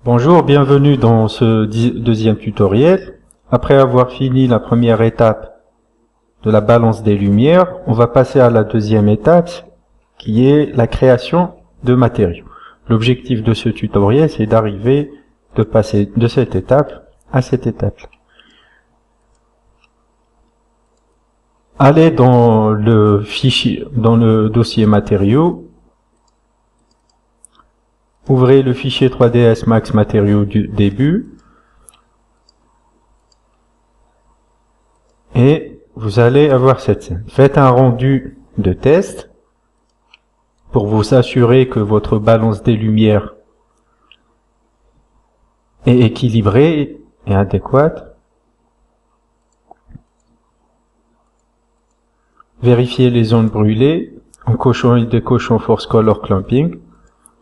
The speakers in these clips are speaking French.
Bonjour, bienvenue dans ce deuxième tutoriel. Après avoir fini la première étape de la balance des lumières, on va passer à la deuxième étape qui est la création de matériaux. L'objectif de ce tutoriel, c'est d'arriver de passer de cette étape à cette étape-là. Allez dans le fichier, dans le dossier matériaux. Ouvrez le fichier 3ds Max matériaux du début et vous allez avoir cette scène. Faites un rendu de test pour vous assurer que votre balance des lumières est équilibrée et adéquate. Vérifiez les zones brûlées en cochant et décochant Force Color Clamping.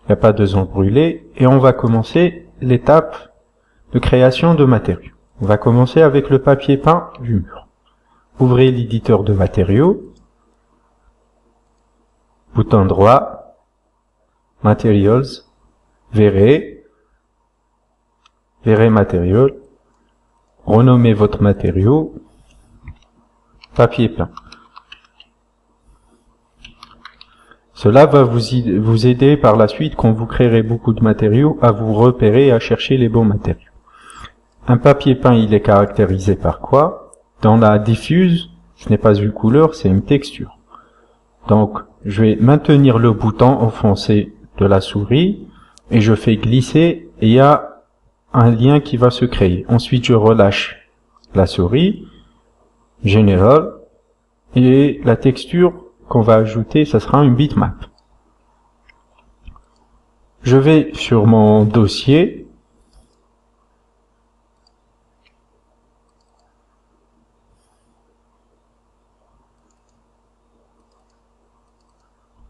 Il n'y a pas de zone brûlée. Et on va commencer l'étape de création de matériaux. On va commencer avec le papier peint du mur. Ouvrez l'éditeur de matériaux. Bouton droit. Materials. Verrez Material. Renommez votre matériau. Papier peint. Cela va vous aider par la suite, quand vous créerez beaucoup de matériaux, à vous repérer et à chercher les bons matériaux. Un papier peint, il est caractérisé par quoi? Dans la diffuse, ce n'est pas une couleur, c'est une texture. Donc, je vais maintenir le bouton enfoncé de la souris et je fais glisser et il y a un lien qui va se créer. Ensuite, je relâche la souris, General, et la texture qu'on va ajouter, ça sera une bitmap. Je vais sur mon dossier.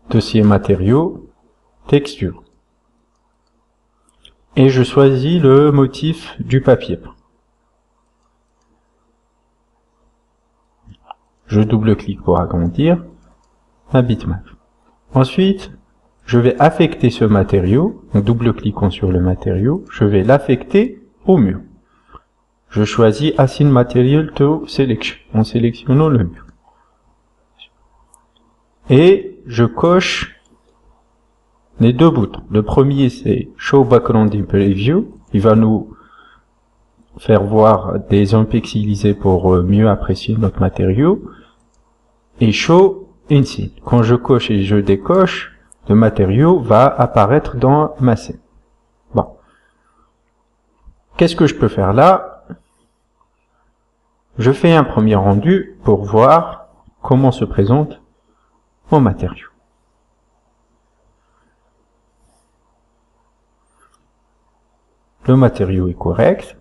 Dossier matériaux, texture. Et je choisis le motif du papier peint. Je double-clique pour agrandir ma bitmap. Ensuite, je vais affecter ce matériau, en double-cliquant sur le matériau, je vais l'affecter au mur. Je choisis Assign Material to Selection, en sélectionnant le mur. Et je coche les deux boutons. Le premier, c'est Show Background in Preview. Il va nous faire voir des zones pixelisées pour mieux apprécier notre matériau. Et Show Inset. Quand je coche et je décoche, le matériau va apparaître dans ma scène. Bon. Qu'est-ce que je peux faire là? Je fais un premier rendu pour voir comment se présente mon matériau. Le matériau est correct.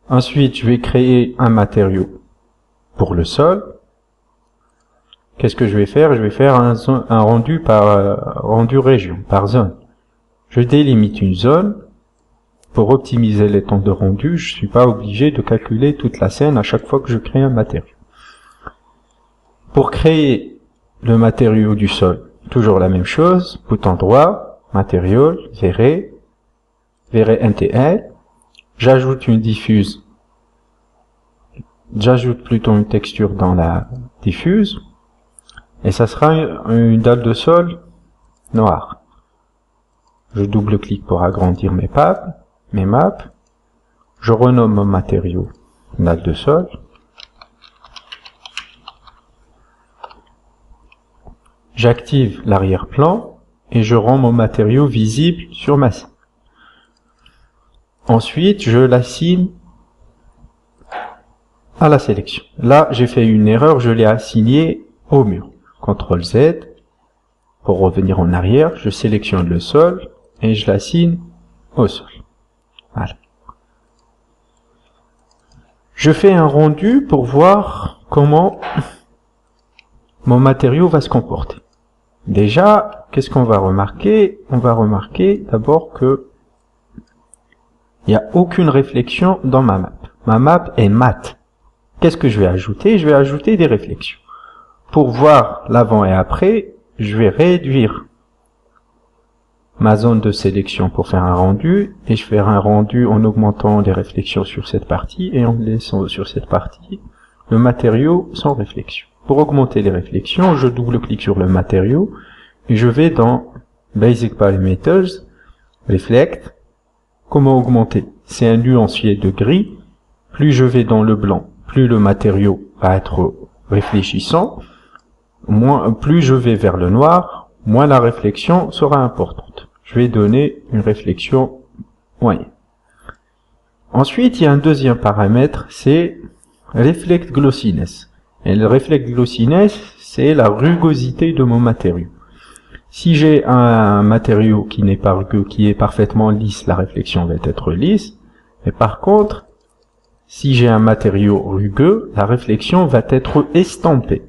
Ensuite, je vais créer un matériau pour le sol. Qu'est-ce que je vais faire? Je vais faire un rendu par rendu région, par zone. Je délimite une zone. Pour optimiser les temps de rendu, je ne suis pas obligé de calculer toute la scène à chaque fois que je crée un matériau. Pour créer le matériau du sol, toujours la même chose. Bouton droit, matériau, verrez NTL. J'ajoute une diffuse. J'ajoute plutôt une texture dans la diffuse. Et ça sera une dalle de sol noire. Je double-clique pour agrandir mes maps. Je renomme mon matériau dalle de sol. J'active l'arrière-plan et je rends mon matériau visible sur ma scène. Ensuite, je l'assigne à la sélection. Là, j'ai fait une erreur, je l'ai assigné au mur. CTRL Z, pour revenir en arrière, je sélectionne le sol et je l'assigne au sol. Voilà. Je fais un rendu pour voir comment mon matériau va se comporter. Déjà, qu'est-ce qu'on va remarquer? On va remarquer d'abord que il n'y a aucune réflexion dans ma map. Ma map est mat. Qu'est-ce que je vais ajouter? Je vais ajouter des réflexions. Pour voir l'avant et après, je vais réduire ma zone de sélection pour faire un rendu, et je fais un rendu en augmentant les réflexions sur cette partie et en laissant sur cette partie le matériau sans réflexion. Pour augmenter les réflexions, je double-clique sur le matériau et je vais dans Basic Parameters, Reflect. Comment augmenter? C'est un nuancier de gris. Plus je vais dans le blanc, plus le matériau va être réfléchissant. Plus je vais vers le noir, moins la réflexion sera importante. Je vais donner une réflexion moyenne. Ensuite, il y a un deuxième paramètre, c'est Reflect Glossiness. Et le Reflect Glossiness, c'est la rugosité de mon matériau. Si j'ai un matériau qui n'est pas rugueux, qui est parfaitement lisse, la réflexion va être lisse. Mais par contre, si j'ai un matériau rugueux, la réflexion va être estampée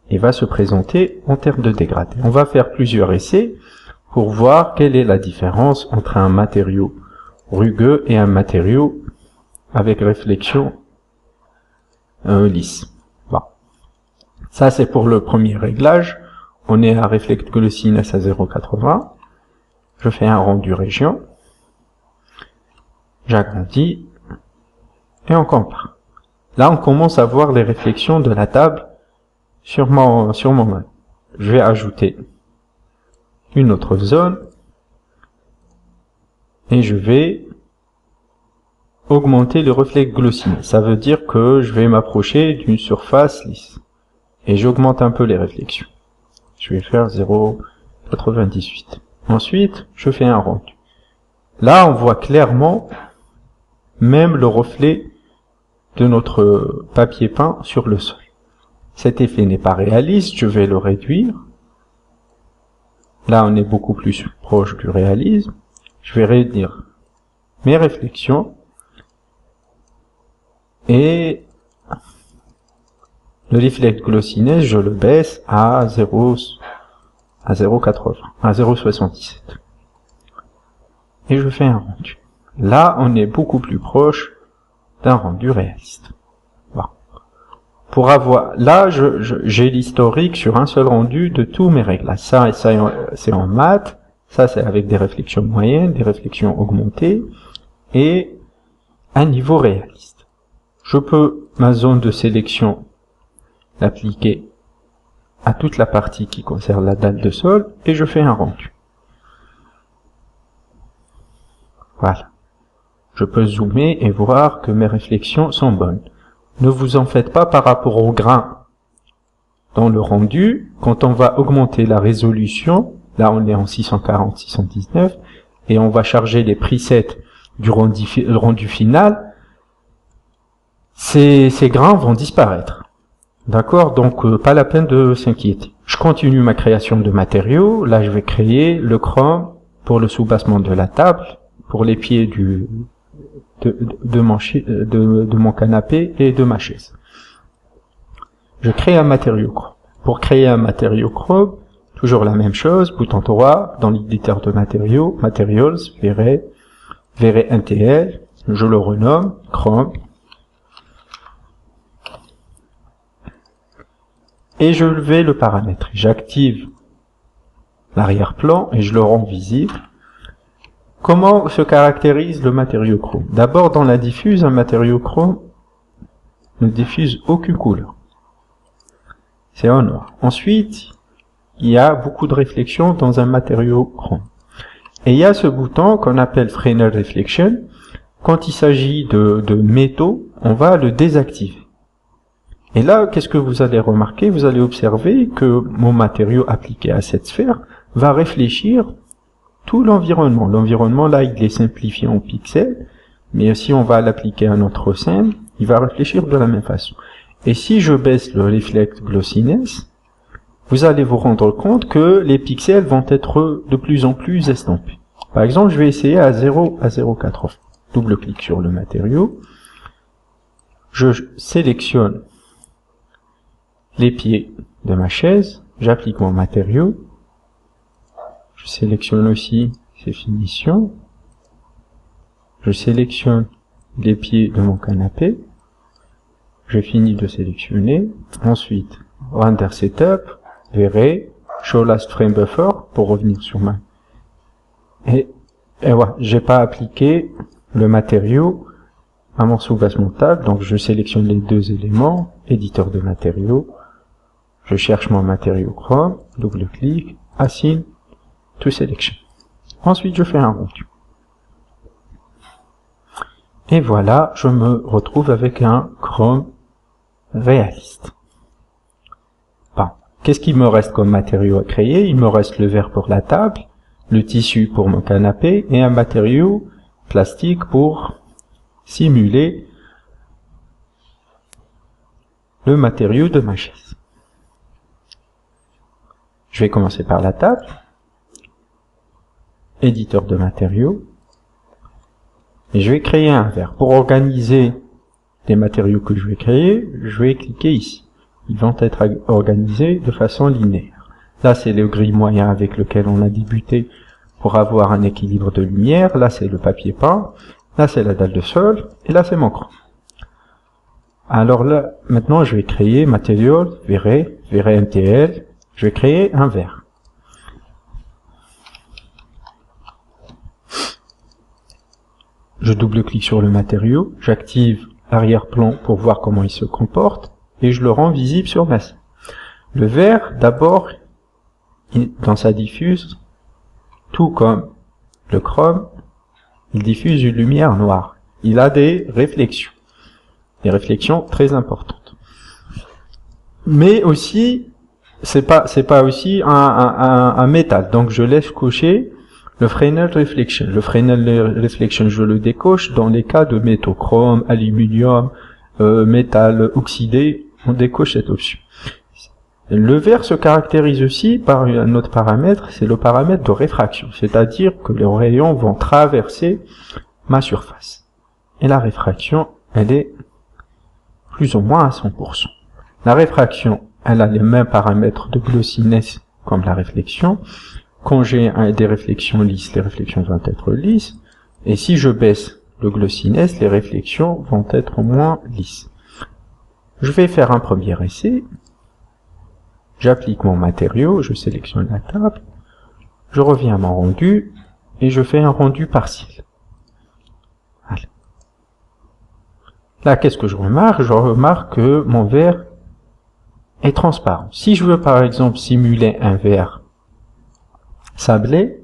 et va se présenter en termes de dégradé. On va faire plusieurs essais pour voir quelle est la différence entre un matériau rugueux et un matériau avec réflexion lisse. Bon. Ça, c'est pour le premier réglage. On est à Reflect Glossiness à 0,80. Je fais un rendu région. J'agrandis. Et on compare. Là, on commence à voir les réflexions de la table sur mon main. Je vais ajouter une autre zone. Et je vais augmenter le Reflect Glossiness. Ça veut dire que je vais m'approcher d'une surface lisse. Et j'augmente un peu les réflexions. Je vais faire 0,98. Ensuite, je fais un rendu. Là, on voit clairement même le reflet de notre papier peint sur le sol. Cet effet n'est pas réaliste, je vais le réduire. Là, on est beaucoup plus proche du réalisme. Je vais réduire mes réflexions. Et le Reflect Glossiness, je le baisse à 0,77. Et je fais un rendu. Là, on est beaucoup plus proche d'un rendu réaliste. Voilà. Pour avoir, là, j'ai l'historique sur un seul rendu de tous mes réglages. Ça c'est en maths. Ça, c'est avec des réflexions moyennes, des réflexions augmentées et un niveau réaliste. Je peux, ma zone de sélection, l'appliquer à toute la partie qui concerne la dalle de sol et je fais un rendu. Voilà. Je peux zoomer et voir que mes réflexions sont bonnes. Ne vous en faites pas par rapport au grain. Dans le rendu, quand on va augmenter la résolution, là on est en 640, 619, et on va charger les presets du rendu final, ces grains vont disparaître. D'accord? Donc, pas la peine de s'inquiéter. Je continue ma création de matériaux. Là, je vais créer le chrome pour le soubassement de la table, pour les pieds de mon canapé et de ma chaise. Je crée un matériau chrome. Pour créer un matériau chrome, toujours la même chose, bouton droit, dans l'éditeur de matériaux, Materials, verrez NTL, je le renomme, chrome. Et je vais le paramétrer. J'active l'arrière-plan et je le rends visible. Comment se caractérise le matériau chrome? D'abord, dans la diffuse, un matériau chrome ne diffuse aucune couleur. C'est en noir. Ensuite, il y a beaucoup de réflexions dans un matériau chrome. Et il y a ce bouton qu'on appelle Fresnel Reflection. Quand il s'agit de métaux, on va le désactiver. Et là, qu'est-ce que vous allez remarquer? Vous allez observer que mon matériau appliqué à cette sphère va réfléchir tout l'environnement. L'environnement, là, il est simplifié en pixels, mais si on va l'appliquer à notre scène, il va réfléchir de la même façon. Et si je baisse le Reflect Glossiness, vous allez vous rendre compte que les pixels vont être de plus en plus estampés. Par exemple, je vais essayer à 0,80. Double-clic sur le matériau. Je sélectionne les pieds de ma chaise, j'applique mon matériau, je sélectionne aussi ses finitions, je sélectionne les pieds de mon canapé, je finis de sélectionner, ensuite Render Setup, verrez, Show Last Frame Buffer, pour revenir sur ma Et voilà, j'ai pas appliqué le matériau à mon sous-base montable, donc je sélectionne les deux éléments, éditeur de matériaux, je cherche mon matériau Chrome, double-clic, assign, to selection. Ensuite, je fais un rendu. Et voilà, je me retrouve avec un Chrome réaliste. Bon, qu'est-ce qu'il me reste comme matériau à créer? Il me reste le verre pour la table, le tissu pour mon canapé et un matériau plastique pour simuler le matériau de ma chaise. Je vais commencer par la table, éditeur de matériaux, et je vais créer un verre. Pour organiser les matériaux que je vais créer, je vais cliquer ici. Ils vont être organisés de façon linéaire. Là, c'est le gris moyen avec lequel on a débuté pour avoir un équilibre de lumière. Là, c'est le papier peint. Là, c'est la dalle de sol. Et là, c'est mon chrome. Alors là, maintenant, je vais créer Material, verre MTL. Je vais créer un verre. Je double-clique sur le matériau. J'active l'arrière-plan pour voir comment il se comporte. Et je le rends visible sur ma scène. Le verre, d'abord, dans sa diffuse, tout comme le chrome, il diffuse une lumière noire. Il a des réflexions très importantes. Mais aussi, c'est pas aussi un métal. Donc je laisse cocher le Fresnel Reflection. Le Fresnel Reflection, je le décoche dans les cas de métaux, chrome, aluminium, métal oxydé, on décoche cette option. Le verre se caractérise aussi par un autre paramètre, c'est le paramètre de réfraction, c'est-à-dire que les rayons vont traverser ma surface. Et la réfraction, elle est plus ou moins à 100%. La réfraction, elle a les mêmes paramètres de glossiness comme la réflexion. Quand j'ai des réflexions lisses, les réflexions vont être lisses. Et si je baisse le glossiness, les réflexions vont être moins lisses. Je vais faire un premier essai. J'applique mon matériau, je sélectionne la table, je reviens à mon rendu, et je fais un rendu partiel. Voilà. Là, qu'est-ce que je remarque? Je remarque que mon verre est transparent. Si je veux par exemple simuler un verre sablé,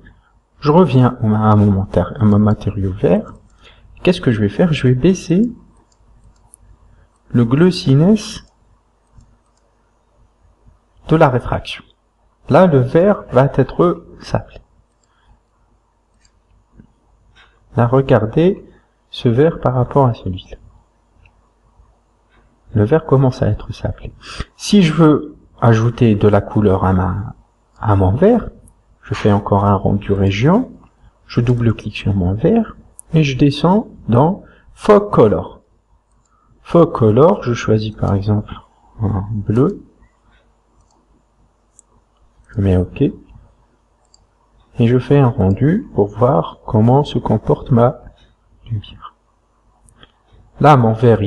je reviens à mon matériau vert. Qu'est-ce que je vais faire? Je vais baisser le glossiness de la réfraction. Là, le verre va être sablé. Là, regardez ce verre par rapport à celui-là. Le verre commence à être sablé. Si je veux ajouter de la couleur à mon verre, je fais encore un rendu région, je double-clique sur mon verre, et je descends dans Fog Color. Fog Color, je choisis par exemple un bleu, je mets OK, et je fais un rendu pour voir comment se comporte ma lumière. Là, mon vert,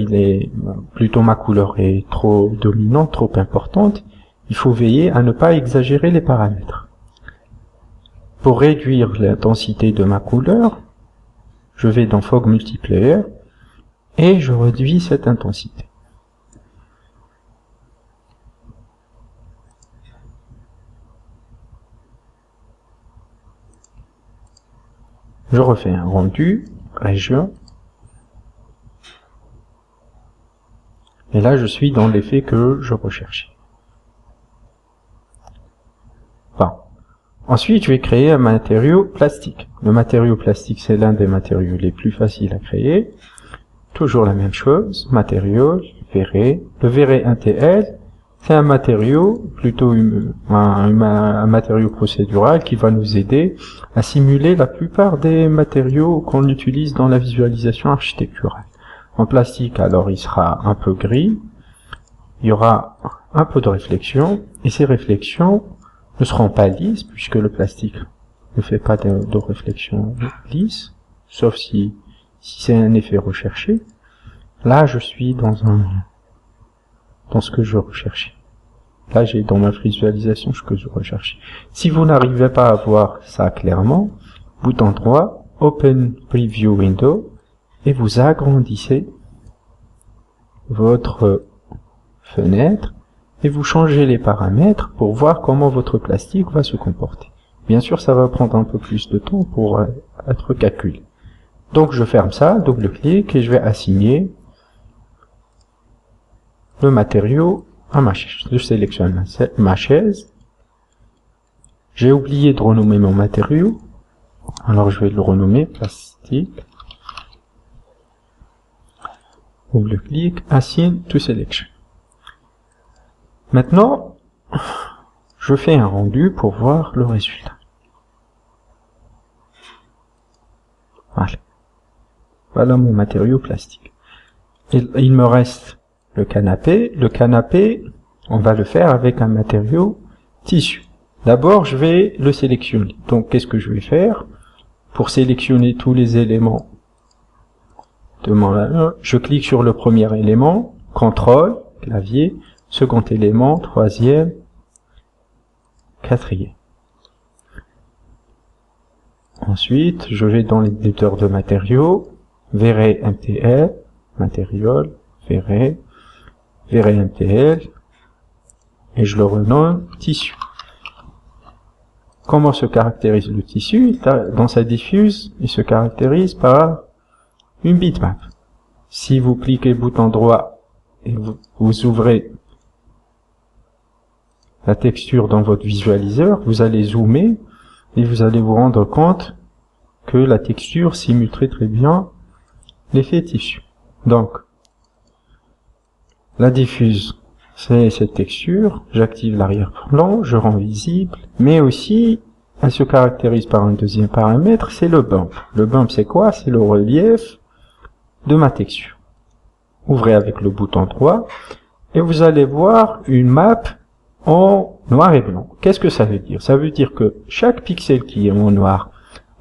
plutôt ma couleur est trop dominante, trop importante. Il faut veiller à ne pas exagérer les paramètres. Pour réduire l'intensité de ma couleur, je vais dans Fog Multiplayer et je réduis cette intensité. Je refais un rendu, région, et là je suis dans l'effet que je recherchais. Bon. Ensuite, je vais créer un matériau plastique. Le matériau plastique, c'est l'un des matériaux les plus faciles à créer. Toujours la même chose, matériau, verre. Le verre NTL, c'est un matériau, plutôt un matériau procédural qui va nous aider à simuler la plupart des matériaux qu'on utilise dans la visualisation architecturale. En plastique, alors, il sera un peu gris. Il y aura un peu de réflexion, et ces réflexions ne seront pas lisses, puisque le plastique ne fait pas de réflexion lisse, sauf si c'est un effet recherché. Là, je suis dans ce que je recherchais. Là, j'ai dans ma visualisation ce que je recherchais. Si vous n'arrivez pas à voir ça clairement, bouton droit, Open Preview Window, et vous agrandissez votre fenêtre et vous changez les paramètres pour voir comment votre plastique va se comporter. Bien sûr, ça va prendre un peu plus de temps pour être calculé. Donc je ferme ça, double-clic, et je vais assigner le matériau à ma chaise. Je sélectionne ma chaise. J'ai oublié de renommer mon matériau, alors je vais le renommer plastique. Double-clic, assign to selection. Maintenant, je fais un rendu pour voir le résultat. Voilà mon matériau plastique. Il me reste le canapé. Le canapé, on va le faire avec un matériau tissu. D'abord, je vais le sélectionner. Donc, qu'est-ce que je vais faire? Pour sélectionner tous les éléments de mon... Je clique sur le premier élément, contrôle, clavier, second élément, troisième, quatrième. Ensuite, je vais dans l'éditeur de matériaux, verrai MTL, matériel, verrai MTL, et je le renomme tissu. Comment se caractérise le tissu? Dans sa diffuse, il se caractérise par une bitmap. Si vous cliquez bouton droit et vous ouvrez la texture dans votre visualiseur, vous allez zoomer et vous allez vous rendre compte que la texture simule très bien l'effet tissu. Donc, la diffuse, c'est cette texture, j'active l'arrière-plan, je rends visible, mais aussi, elle se caractérise par un deuxième paramètre, c'est le bump. Le bump, c'est quoi? C'est le relief de ma texture. Ouvrez avec le bouton droit, et vous allez voir une map en noir et blanc. Qu'est-ce que ça veut dire? Ça veut dire que chaque pixel qui est en noir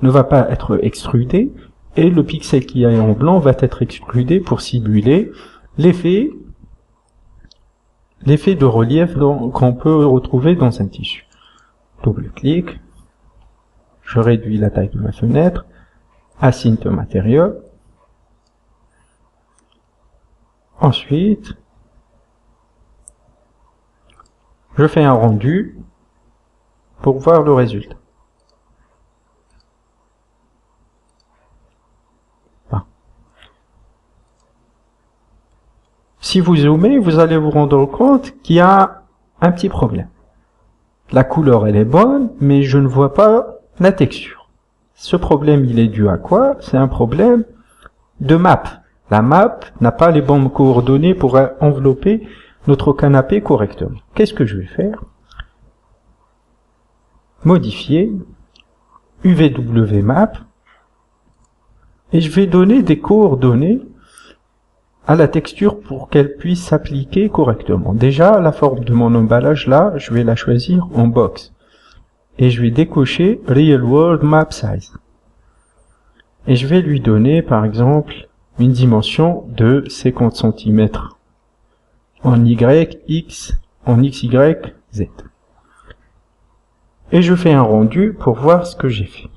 ne va pas être extrudé, et le pixel qui est en blanc va être extrudé pour simuler l'effet de relief qu'on peut retrouver dans un tissu. Double-clic, je réduis la taille de ma fenêtre, assign to material. Ensuite, je fais un rendu pour voir le résultat. Si vous zoomez, vous allez vous rendre compte qu'il y a un petit problème. La couleur, elle est bonne, mais je ne vois pas la texture. Ce problème, il est dû à quoi? C'est un problème de map. La map n'a pas les bonnes coordonnées pour envelopper notre canapé correctement. Qu'est-ce que je vais faire? Modifier, UVW map, et je vais donner des coordonnées à la texture pour qu'elle puisse s'appliquer correctement. Déjà, la forme de mon emballage, là, je vais la choisir en box. Et je vais décocher Real World Map Size. Et je vais lui donner, par exemple, une dimension de 50 cm en Y, X, en XY, Z. Et je fais un rendu pour voir ce que j'ai fait.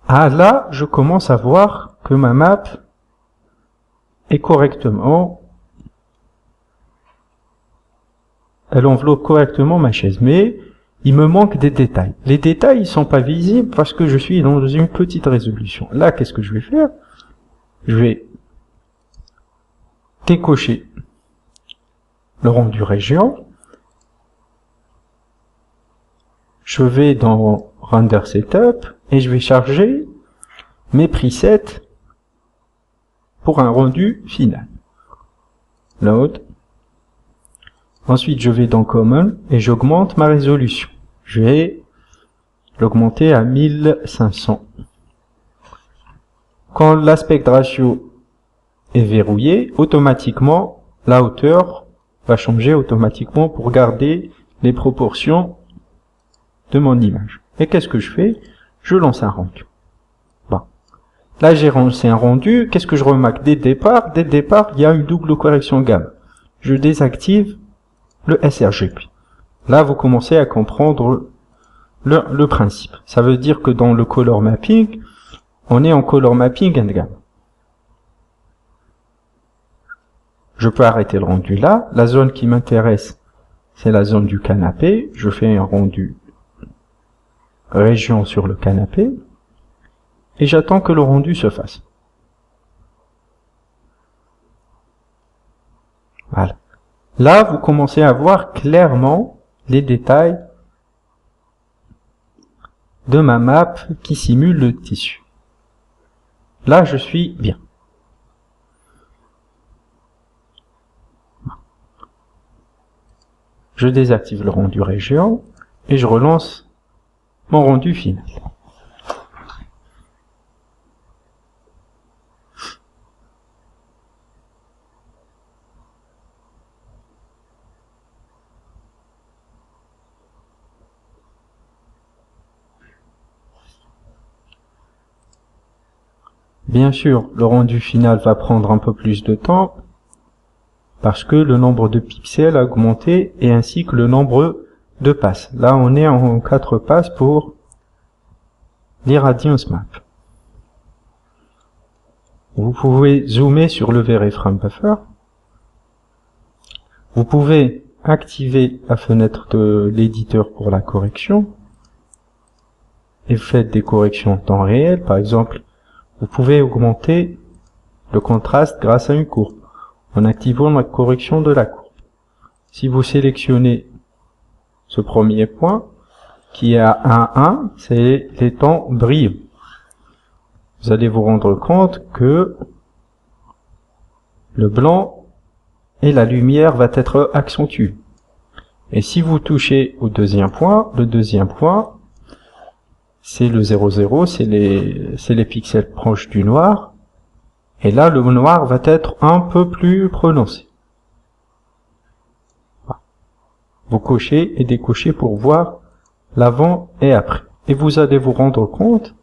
Ah, là, je commence à voir que ma map et correctement, elle enveloppe correctement ma chaise, mais il me manque des détails. Les détails, ils sont pas visibles parce que je suis dans une petite résolution. Là, qu'est-ce que je vais faire? Je vais décocher le rendu région. Je vais dans Render Setup et je vais charger mes presets pour un rendu final. Load. Ensuite, je vais dans Common et j'augmente ma résolution. Je vais l'augmenter à 1500. Quand l'aspect ratio est verrouillé, automatiquement, la hauteur va changer automatiquement pour garder les proportions de mon image. Et qu'est-ce que je fais? Je lance un rendu. Là, j'ai lancé un rendu. Qu'est-ce que je remarque dès le départ? Dès le départ, il y a une double correction gamme. Je désactive le sRGB. Là, vous commencez à comprendre le principe. Ça veut dire que dans le color mapping, on est en color mapping and gamma. Je peux arrêter le rendu là. La zone qui m'intéresse, c'est la zone du canapé. Je fais un rendu région sur le canapé. Et j'attends que le rendu se fasse. Voilà. Là, vous commencez à voir clairement les détails de ma map qui simule le tissu. Là, je suis bien. Je désactive le rendu région et je relance mon rendu final. Bien sûr, le rendu final va prendre un peu plus de temps parce que le nombre de pixels a augmenté et ainsi que le nombre de passes. Là, on est en 4 passes pour l'Irradiance Map. Vous pouvez zoomer sur le VRayFrame Buffer. Vous pouvez activer la fenêtre de l'éditeur pour la correction et vous faites des corrections en temps réel. Par exemple, vous pouvez augmenter le contraste grâce à une courbe en activant la correction de la courbe. Si vous sélectionnez ce premier point qui est à 1,1, c'est les temps brillants. Vous allez vous rendre compte que le blanc et la lumière va être accentués. Et si vous touchez au deuxième point, le deuxième point, c'est le 0,0, c'est les pixels proches du noir. Et là, le noir va être un peu plus prononcé. Voilà. Vous cochez et décochez pour voir l'avant et après. Et vous allez vous rendre compte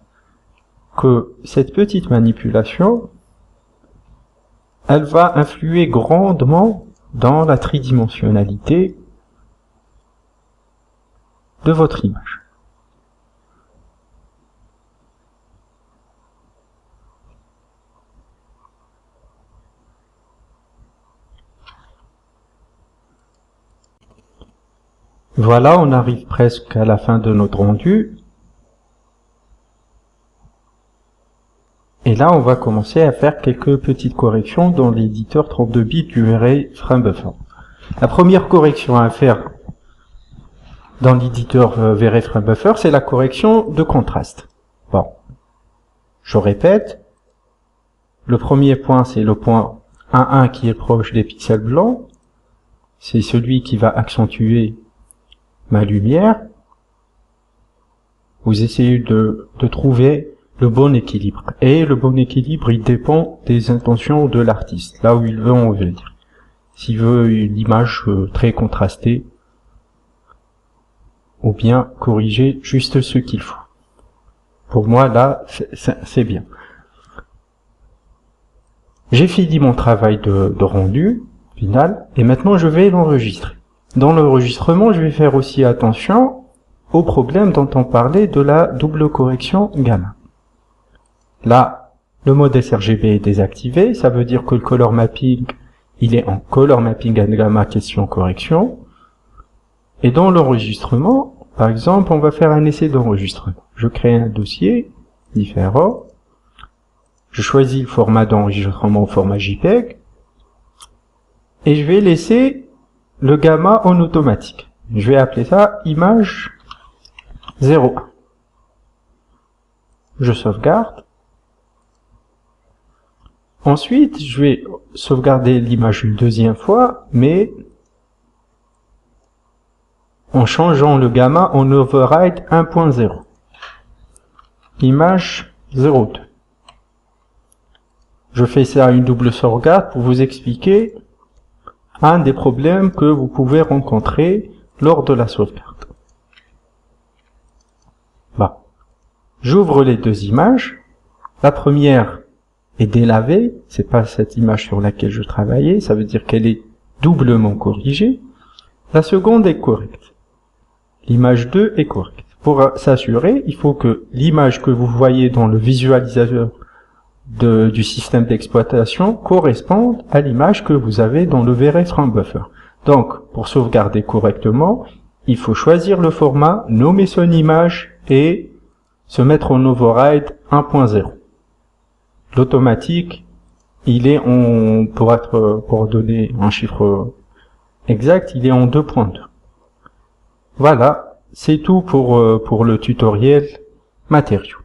que cette petite manipulation, elle va influer grandement dans la tridimensionnalité de votre image. Voilà, on arrive presque à la fin de notre rendu. Et là, on va commencer à faire quelques petites corrections dans l'éditeur 32 bits du VRayFrame Buffer. La première correction à faire dans l'éditeur VRayFrame Buffer, c'est la correction de contraste. Bon, je répète, le premier point, c'est le point 1,1 qui est proche des pixels blancs. C'est celui qui va accentuer ma lumière. Vous essayez de trouver le bon équilibre. Et le bon équilibre, il dépend des intentions de l'artiste, là où il veut en venir. S'il veut une image très contrastée, ou bien corriger juste ce qu'il faut. Pour moi, là, c'est bien. J'ai fini mon travail de rendu final, et maintenant je vais l'enregistrer. Dans l'enregistrement, je vais faire aussi attention au problème dont on parlait de la double correction gamma. Là, le mode sRGB est désactivé, ça veut dire que le color mapping, il est en color mapping and gamma question correction. Et dans l'enregistrement, par exemple, on va faire un essai d'enregistrement. Je crée un dossier, différent, je choisis le format d'enregistrement au format JPEG, et je vais laisser le gamma en automatique. Je vais appeler ça image 0,1. Je sauvegarde. Ensuite, je vais sauvegarder l'image une deuxième fois, mais en changeant le gamma en override 1.0. Image 0,2. Je fais ça à une double sauvegarde pour vous expliquer un des problèmes que vous pouvez rencontrer lors de la sauvegarde. Bon. J'ouvre les deux images. La première est délavée, c'est pas cette image sur laquelle je travaillais, ça veut dire qu'elle est doublement corrigée. La seconde est correcte. L'image 2 est correcte. Pour s'assurer, il faut que l'image que vous voyez dans le visualisateur du système d'exploitation corresponde à l'image que vous avez dans le VRF RAM Buffer. Donc, pour sauvegarder correctement, il faut choisir le format, nommer son image et se mettre en override 1.0. L'automatique, il est pour donner un chiffre exact, il est en 2.2. Voilà, c'est tout pour le tutoriel matériaux.